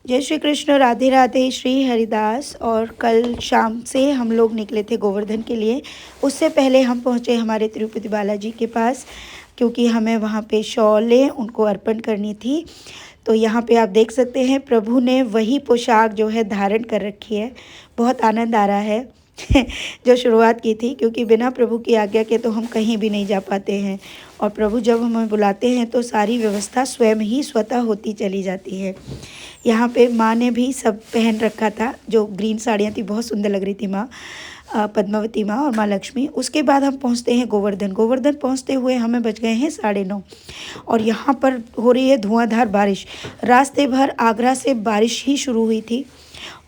जय श्री कृष्ण, राधे राधे, श्री हरिदास। और कल शाम से हम लोग निकले थे गोवर्धन के लिए। उससे पहले हम पहुँचे हमारे तिरुपति बालाजी के पास, क्योंकि हमें वहाँ पे शॉलें उनको अर्पण करनी थी। तो यहाँ पे आप देख सकते हैं प्रभु ने वही पोशाक जो है धारण कर रखी है। बहुत आनंद आ रहा है जो शुरुआत की थी, क्योंकि बिना प्रभु की आज्ञा के तो हम कहीं भी नहीं जा पाते हैं। और प्रभु जब हमें बुलाते हैं तो सारी व्यवस्था स्वयं ही स्वतः होती चली जाती है। यहाँ पे माँ ने भी सब पहन रखा था, जो ग्रीन साड़ियाँ थी, बहुत सुंदर लग रही थी माँ, पद्मावती माँ और माँ लक्ष्मी। उसके बाद हम पहुँचते हैं गोवर्धन। गोवर्धन पहुँचते हुए हमें बज गए हैं 9:30 और यहाँ पर हो रही है धुआंधार बारिश। रास्ते भर आगरा से बारिश ही शुरू हुई थी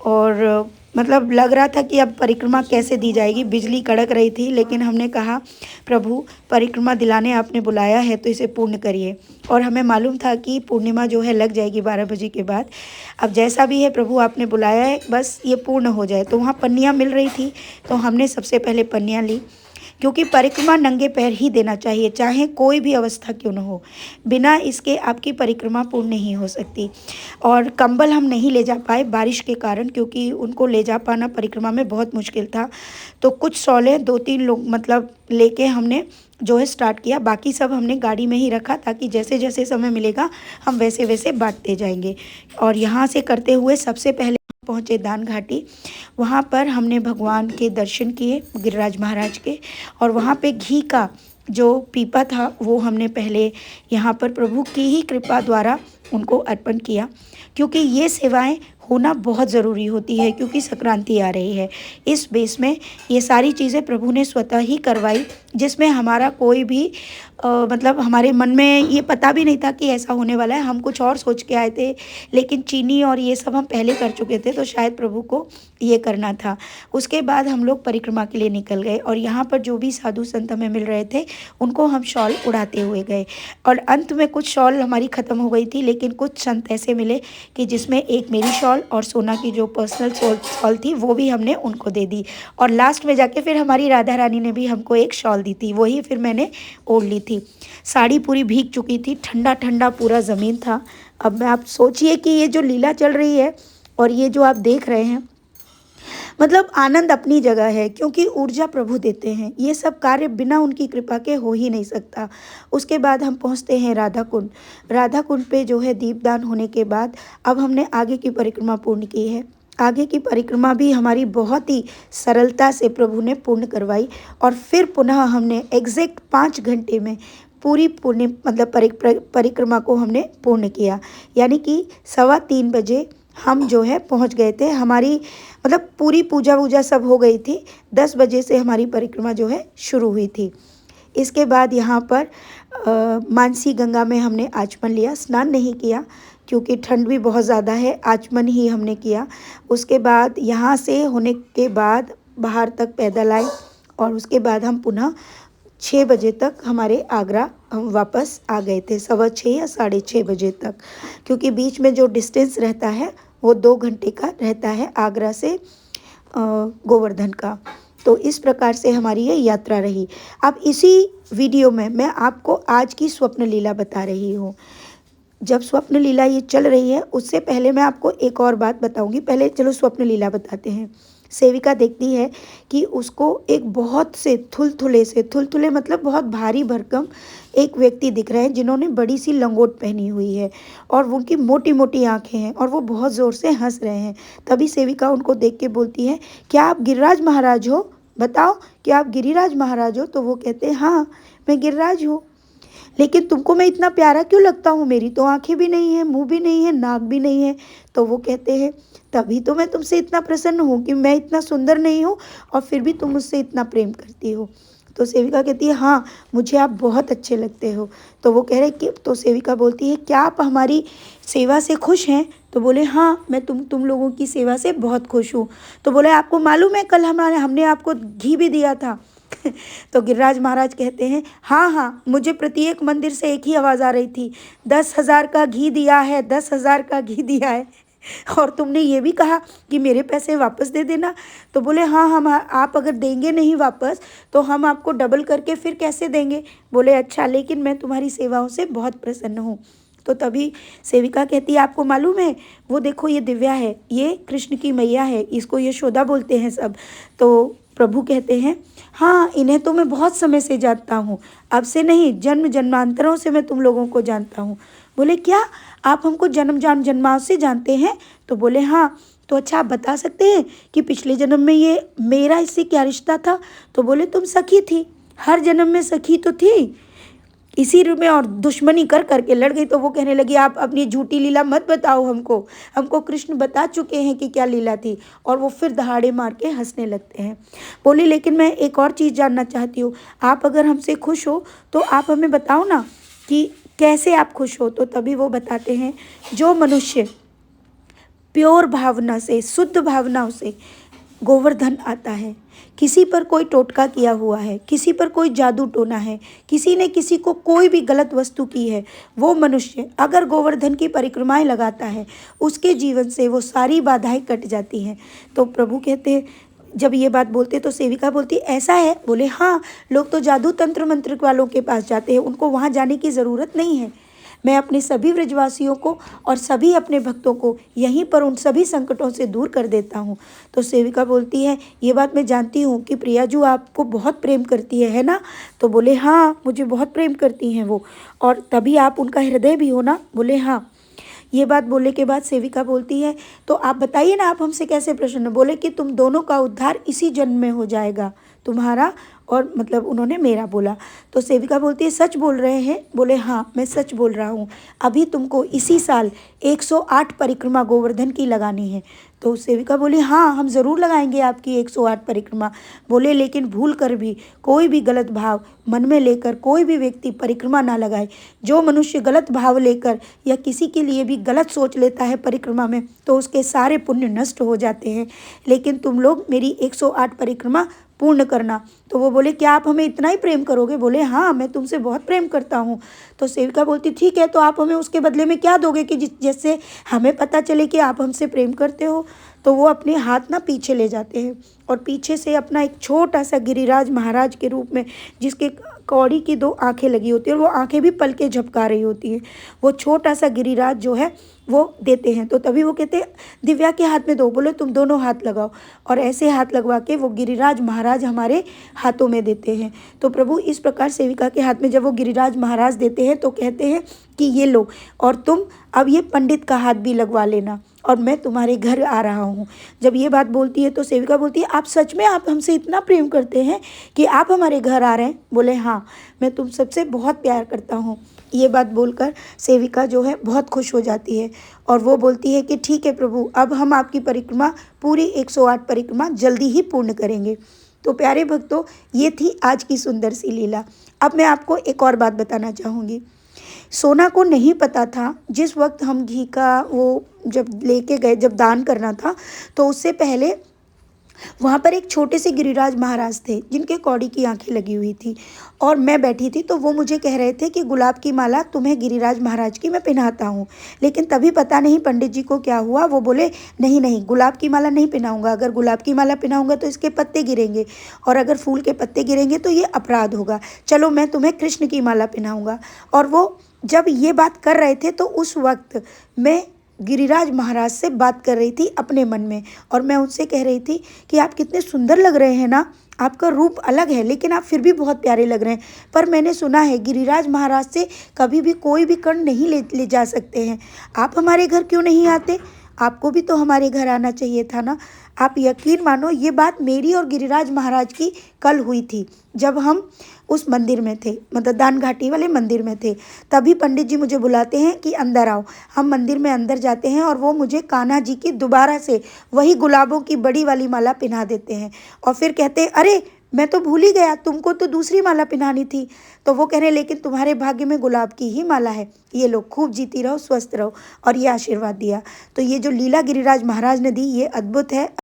और मतलब लग रहा था कि अब परिक्रमा कैसे दी जाएगी। बिजली कड़क रही थी, लेकिन हमने कहा प्रभु परिक्रमा दिलाने आपने बुलाया है तो इसे पूर्ण करिए। और हमें मालूम था कि पूर्णिमा जो है लग जाएगी 12 बजे के बाद। अब जैसा भी है प्रभु आपने बुलाया है, बस ये पूर्ण हो जाए। तो वहाँ पन्नियाँ मिल रही थी, तो हमने सबसे पहले पन्नियाँ ली, क्योंकि परिक्रमा नंगे पैर ही देना चाहिए, चाहे कोई भी अवस्था क्यों न हो। बिना इसके आपकी परिक्रमा पूर्ण नहीं हो सकती। और कंबल हम नहीं ले जा पाए बारिश के कारण, क्योंकि उनको ले जा पाना परिक्रमा में बहुत मुश्किल था। तो कुछ शॉलें 2-3 लोग मतलब लेके हमने जो है स्टार्ट किया। बाकी सब हमने गाड़ी में ही रखा, ताकि जैसे जैसे समय मिलेगा हम वैसे वैसे बांटते जाएंगे। और यहाँ से करते हुए सबसे पहले पहुँचे दान घाटी। वहाँ पर हमने भगवान के दर्शन किए, गिरिराज महाराज के। और वहाँ पे घी का जो पीपा था वो हमने पहले यहाँ पर प्रभु की ही कृपा द्वारा उनको अर्पण किया, क्योंकि ये सेवाएं होना बहुत ज़रूरी होती है, क्योंकि संक्रांति आ रही है। इस बेस में ये सारी चीज़ें प्रभु ने स्वतः ही करवाई, जिसमें हमारा कोई भी मतलब हमारे मन में ये पता भी नहीं था कि ऐसा होने वाला है। हम कुछ और सोच के आए थे, लेकिन चीनी और ये सब हम पहले कर चुके थे, तो शायद प्रभु को ये करना था। उसके बाद हम लोग परिक्रमा के लिए निकल गए और यहाँ पर जो भी साधु संत हमें मिल रहे थे उनको हम शॉल उड़ाते हुए गए। और अंत में कुछ शॉल हमारी ख़त्म हो गई थी, लेकिन कुछ संत ऐसे मिले कि जिसमें एक मेरी शॉल और सोना की जो पर्सनल शॉल थी वो भी हमने उनको दे दी। और लास्ट में जाके फिर हमारी राधा रानी ने भी हमको एक शॉल दी थी, वही फिर मैंने ओढ़ ली थी। साड़ी पूरी भीग चुकी थी, ठंडा ठंडा पूरा ज़मीन था। अब आप सोचिए कि ये जो लीला चल रही है और ये जो आप देख रहे हैं, मतलब आनंद अपनी जगह है, क्योंकि ऊर्जा प्रभु देते हैं। ये सब कार्य बिना उनकी कृपा के हो ही नहीं सकता। उसके बाद हम पहुंचते हैं राधा कुंड। राधा कुंड पे जो है दीपदान होने के बाद अब हमने आगे की परिक्रमा पूर्ण की है। आगे की परिक्रमा भी हमारी बहुत ही सरलता से प्रभु ने पूर्ण करवाई। और फिर पुनः हमने एग्जैक्ट 5 घंटे में पूरी पूर्ण मतलब परिक्रमा को हमने पूर्ण किया। यानी कि 3:15 बजे हम जो है पहुंच गए थे। हमारी मतलब पूरी पूजा वूजा सब हो गई थी। 10 बजे से हमारी परिक्रमा जो है शुरू हुई थी। इसके बाद यहाँ पर मानसी गंगा में हमने आचमन लिया। स्नान नहीं किया क्योंकि ठंड भी बहुत ज़्यादा है, आचमन ही हमने किया। उसके बाद यहाँ से होने के बाद बाहर तक पैदल आए और उसके बाद हम पुनः 6 बजे तक हमारे आगरा हम वापस आ गए थे, 6:15 या 6:30 बजे तक, क्योंकि बीच में जो डिस्टेंस रहता है वो 2 घंटे का रहता है आगरा से गोवर्धन का। तो इस प्रकार से हमारी ये यात्रा रही। अब इसी वीडियो में मैं आपको आज की स्वप्न लीला बता रही हूँ। जब स्वप्न लीला ये चल रही है उससे पहले मैं आपको एक और बात बताऊंगी। पहले चलो स्वप्न लीला बताते हैं। सेविका देखती है कि उसको एक बहुत से थुलथुले मतलब बहुत भारी भरकम एक व्यक्ति दिख रहे हैं, जिन्होंने बड़ी सी लंगोट पहनी हुई है और उनकी मोटी मोटी आंखें हैं और वो बहुत ज़ोर से हंस रहे हैं। तभी सेविका उनको देख के बोलती है, क्या आप गिरिराज महाराज हो? बताओ, क्या आप गिरिराज महाराज हो? तो वो कहते हैं, हाँ मैं गिरिराज हूँ। लेकिन तुमको मैं इतना प्यारा क्यों लगता हूँ? मेरी तो आंखें भी नहीं है, मुंह भी नहीं है, नाक भी नहीं है। तो वो कहते हैं, तभी तो मैं तुमसे इतना प्रसन्न हूँ कि मैं इतना सुंदर नहीं हूँ और फिर भी तुम मुझसे इतना प्रेम करती हो। तो सेविका कहती है, हाँ मुझे आप बहुत अच्छे लगते हो। तो वो कह रहे कि, तो सेविका बोलती है, क्या आप हमारी सेवा से खुश हैं? तो बोले, हाँ मैं तुम लोगों की सेवा से बहुत खुश हूँ। तो बोले, आपको मालूम है कल हमने आपको घी भी दिया था? तो गिरिराज महाराज कहते हैं, हाँ हाँ मुझे प्रत्येक मंदिर से एक ही आवाज़ आ रही थी, 10,000 का घी दिया है, 10,000 का घी दिया है। और तुमने ये भी कहा कि मेरे पैसे वापस दे देना। तो बोले, हाँ हम आप अगर देंगे नहीं वापस तो हम आपको डबल करके फिर कैसे देंगे? बोले, अच्छा लेकिन मैं तुम्हारी सेवाओं से बहुत प्रसन्न हूँ। तो तभी सेविका कहती है आपको मालूम है, वो देखो ये दिव्या है, ये कृष्ण की मैया है, इसको यशोदा बोलते हैं सब। तो प्रभु कहते हैं हाँ, इन्हें तो मैं बहुत समय से जानता हूँ, अब से नहीं, जन्म जन्मांतरों से मैं तुम लोगों को जानता हूँ। बोले क्या, आप हमको जन्मांतरों से जानते हैं? तो बोले हाँ। तो अच्छा आप बता सकते हैं कि पिछले जन्म में ये मेरा इससे क्या रिश्ता था? तो बोले तुम सखी थी, हर जन्म में सखी तो थी, इसी रूप में और दुश्मनी कर करके लड़ गई। तो वो कहने लगी आप अपनी झूठी लीला मत बताओ हमको, हमको कृष्ण बता चुके हैं कि क्या लीला थी। और वो फिर दहाड़े मार के हंसने लगते हैं। बोली लेकिन मैं एक और चीज़ जानना चाहती हूँ, आप अगर हमसे खुश हो तो आप हमें बताओ ना कि कैसे आप खुश हो। तो तभी वो बताते हैं जो मनुष्य प्योर भावना से, शुद्ध भावनाओं से गोवर्धन आता है, किसी पर कोई टोटका किया हुआ है, किसी पर कोई जादू टोना है, किसी ने किसी को कोई भी गलत वस्तु की है, वो मनुष्य अगर गोवर्धन की परिक्रमाएं लगाता है, उसके जीवन से वो सारी बाधाएं कट जाती हैं। तो प्रभु कहते हैं, जब ये बात बोलते तो सेविका बोलती ऐसा है? बोले हाँ, लोग तो जादू तंत्र मंत्र वालों के पास जाते हैं, उनको वहाँ जाने की ज़रूरत नहीं है। मैं अपने सभी व्रजवासियों को और सभी अपने भक्तों को यहीं पर उन सभी संकटों से दूर कर देता हूँ। तो सेविका बोलती है ये बात मैं जानती हूँ कि प्रियाजू आपको बहुत प्रेम करती है ना? तो बोले हाँ, मुझे बहुत प्रेम करती हैं वो, और तभी आप उनका हृदय भी हो ना? बोले हाँ। ये बात बोलने के बाद सेविका बोलती है तो आप बताइए ना, आप हमसे कैसे प्रसन्न? बोले कि तुम दोनों का उद्धार इसी जन्म में हो जाएगा, तुम्हारा और मतलब उन्होंने मेरा बोला। तो सेविका बोलती है सच बोल रहे हैं? बोले हाँ, मैं सच बोल रहा हूँ, अभी तुमको इसी साल 108 परिक्रमा गोवर्धन की लगानी है। तो सेविका बोली हाँ, हम ज़रूर लगाएंगे आपकी 108 परिक्रमा। बोले लेकिन भूल कर भी कोई भी गलत भाव मन में लेकर कोई भी व्यक्ति परिक्रमा ना लगाए। जो मनुष्य गलत भाव लेकर या किसी के लिए भी गलत सोच लेता है परिक्रमा में, तो उसके सारे पुण्य नष्ट हो जाते हैं। लेकिन तुम लोग मेरी 108 परिक्रमा पूर्ण करना। तो वो बोले क्या आप हमें इतना ही प्रेम करोगे? बोले हाँ, मैं तुमसे बहुत प्रेम करता हूँ। तो सेविका बोलती ठीक है, तो आप हमें उसके बदले में क्या दोगे कि जिससे हमें पता चले कि आप हमसे प्रेम करते हो? तो वो अपने हाथ ना पीछे ले जाते हैं और पीछे से अपना एक छोटा सा गिरिराज महाराज के रूप में, जिसके कौड़ी की 2 आंखें लगी होती है और वो आंखें भी पलके झपका रही होती हैं, वो छोटा सा गिरिराज जो है वो देते हैं। तो तभी वो कहते हैं दिव्या के हाथ में दो। बोले तुम दोनों हाथ लगाओ, और ऐसे हाथ लगवा के वो गिरिराज महाराज हमारे हाथों में देते हैं। तो प्रभु इस प्रकार सेविका के हाथ में जब वो गिरिराज महाराज देते हैं तो कहते हैं कि ये लो, और तुम अब ये पंडित का हाथ भी लगवा लेना, और मैं तुम्हारे घर आ रहा हूँ। जब ये बात बोलती है तो सेविका बोलती है आप सच में आप हमसे इतना प्रेम करते हैं कि आप हमारे घर आ रहे हैं? बोले हाँ, मैं तुम सबसे बहुत प्यार करता हूँ। ये बात बोलकर सेविका जो है बहुत खुश हो जाती है और वो बोलती है कि ठीक है प्रभु, अब हम आपकी परिक्रमा पूरी 108 परिक्रमा जल्दी ही पूर्ण करेंगे। तो प्यारे भक्तों, ये थी आज की सुंदर सी लीला। अब मैं आपको एक और बात बताना चाहूँगी। सोना को नहीं पता था, जिस वक्त हम घी का वो जब लेके गए, जब दान करना था, तो उससे पहले वहाँ पर एक छोटे से गिरिराज महाराज थे जिनके कौड़ी की आंखें लगी हुई थी, और मैं बैठी थी। तो वो मुझे कह रहे थे कि गुलाब की माला तुम्हें गिरिराज महाराज की मैं पहनाता हूँ। लेकिन तभी पता नहीं पंडित जी को क्या हुआ, वो बोले नहीं नहीं, गुलाब की माला नहीं पहनाऊँगा। अगर गुलाब की माला पहनाऊँगा तो इसके पत्ते गिरेंगे, और अगर फूल के पत्ते गिरेंगे तो ये अपराध होगा। चलो मैं तुम्हें कृष्ण की माला पहनाऊँगा। और वो जब ये बात कर रहे थे तो उस वक्त मैं गिरिराज महाराज से बात कर रही थी अपने मन में, और मैं उनसे कह रही थी कि आप कितने सुंदर लग रहे हैं ना, आपका रूप अलग है लेकिन आप फिर भी बहुत प्यारे लग रहे हैं। पर मैंने सुना है गिरिराज महाराज से कभी भी कोई भी कण नहीं ले जा सकते हैं। आप हमारे घर क्यों नहीं आते? आपको भी तो हमारे घर आना चाहिए था ना। आप यकीन मानो, ये बात मेरी और गिरिराज महाराज की कल हुई थी जब हम उस मंदिर में थे, मतलब दान घाटी वाले मंदिर में थे। तभी पंडित जी मुझे बुलाते हैं कि अंदर आओ। हम मंदिर में अंदर जाते हैं और वो मुझे कान्हा जी की दोबारा से वही गुलाबों की बड़ी वाली माला पहना देते हैं, और फिर कहते हैं अरे मैं तो भूल ही गया, तुमको तो दूसरी माला पहनानी थी। तो वो कह रहे लेकिन तुम्हारे भाग्य में गुलाब की ही माला है, ये लो, खूब जीती रहो, स्वस्थ रहो, और ये आशीर्वाद दिया। तो ये जो लीला गिरिराज महाराज ने दी ये अद्भुत है।